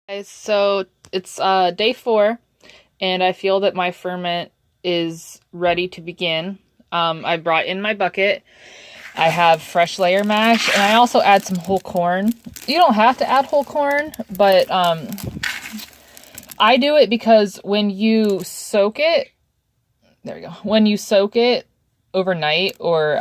Guys, so it's day 4, and I feel that my ferment is ready to begin. I brought in my bucket. I have fresh layer mash, and I also add some whole corn. You don't have to add whole corn, but I do it because when you soak it, there we go. When you soak it overnight, or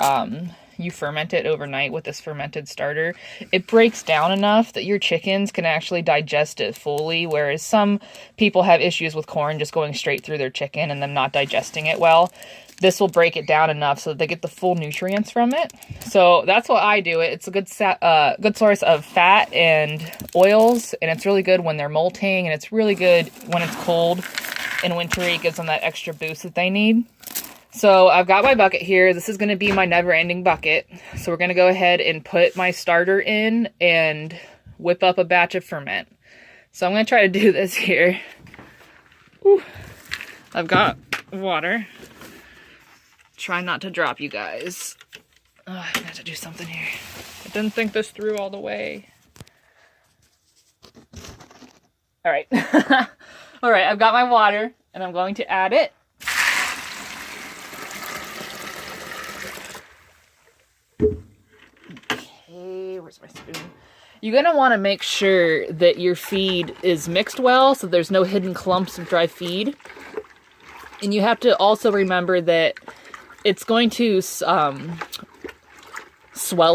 you ferment it overnight with this fermented starter, it breaks down enough that your chickens can actually digest it fully, whereas some people have issues with corn just going straight through their chicken and them not digesting it well. This will break it down enough so that they get the full nutrients from it. So that's what I do. It's a good source of fat and oils, and it's really good when they're molting, and it's really good when it's cold and wintry. It gives them that extra boost that they need. So I've got my bucket here. This is going to be my never-ending bucket. So we're going to go ahead and put my starter in and whip up a batch of ferment. So I'm going to try to do this here. Whew. I've got water. Try not to drop, you guys. Oh, I have to do something here. I didn't think this through all the way. All right. All right, I've got my water, and I'm going to add it. Okay, where's my spoon? You're going to want to make sure that your feed is mixed well, so there's no hidden clumps of dry feed. And you have to also remember that it's going to swell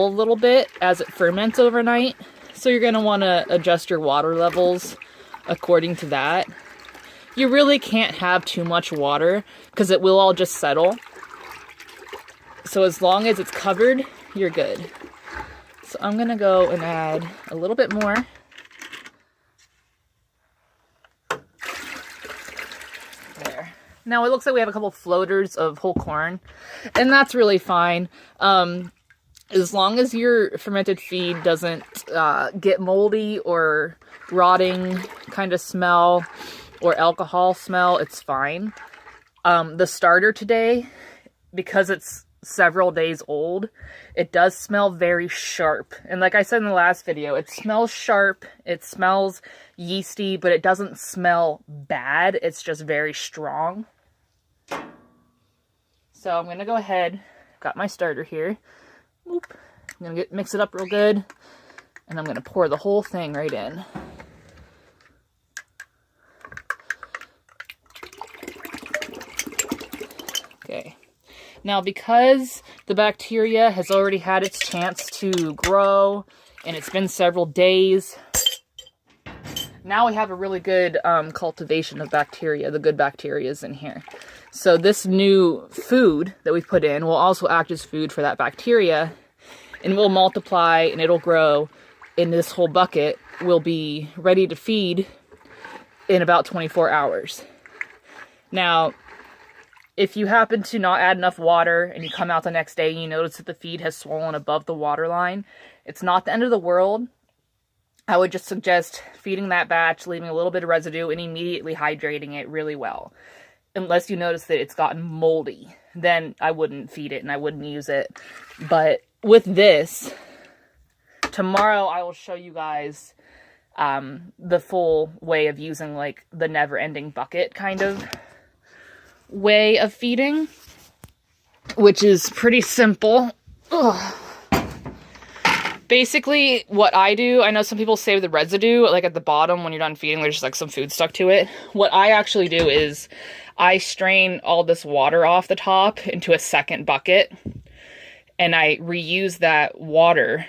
a little bit as it ferments overnight. So you're going to want to adjust your water levels according to that. You really can't have too much water because it will all just settle. So as long as it's covered, you're good. So I'm going to go and add a little bit more. There. Now it looks like we have a couple floaters of whole corn, and that's really fine. As long as your fermented feed doesn't get moldy or rotting kind of smell or alcohol smell, it's fine. The starter today, because it's several days old, it does smell very sharp. And like I said in the last video, it smells sharp, it smells yeasty, but it doesn't smell bad. It's just very strong. So I'm going to go ahead, got my starter here. Oop. I'm going to mix it up real good, and I'm going to pour the whole thing right in. Okay. Now, because the bacteria has already had its chance to grow, and it's been several days, now we have a really good cultivation of bacteria. The good bacteria is in here. So this new food that we put in will also act as food for that bacteria, and will multiply, and it'll grow, and this whole bucket will be ready to feed in about 24 hours. Now, if you happen to not add enough water and you come out the next day and you notice that the feed has swollen above the water line, it's not the end of the world. I would just suggest feeding that batch, leaving a little bit of residue, and immediately hydrating it really well. Unless you notice that it's gotten moldy, then I wouldn't feed it and I wouldn't use it. But with this, tomorrow I will show you guys the full way of using like the never-ending bucket kind of way of feeding, which is pretty simple. Ugh. Basically, what I do, I know some people save the residue, like at the bottom when you're done feeding, there's just like some food stuck to it. What I actually do is I strain all this water off the top into a second bucket, and I reuse that water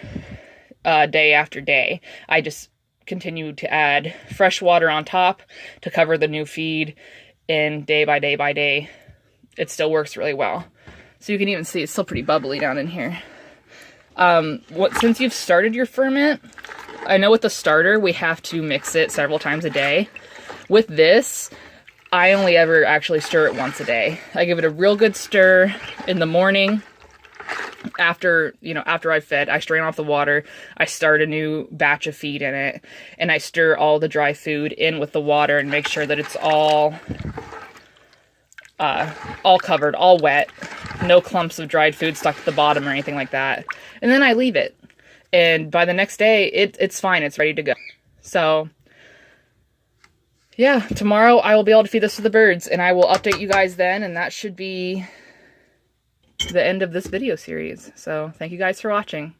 day after day. I just continue to add fresh water on top to cover the new feed, and day by day by day, it still works really well. So you can even see it's still pretty bubbly down in here. Since you've started your ferment, I know with the starter, we have to mix it several times a day. With this, I only ever actually stir it once a day. I give it a real good stir in the morning. After I've fed, I strain off the water, I start a new batch of feed in it, and I stir all the dry food in with the water and make sure that it's all covered, all wet. No clumps of dried food stuck at the bottom or anything like that. And then I leave it. And by the next day, it's fine. It's ready to go. So yeah, tomorrow I will be able to feed this to the birds, and I will update you guys then, and that should be the end of this video series. So thank you guys for watching.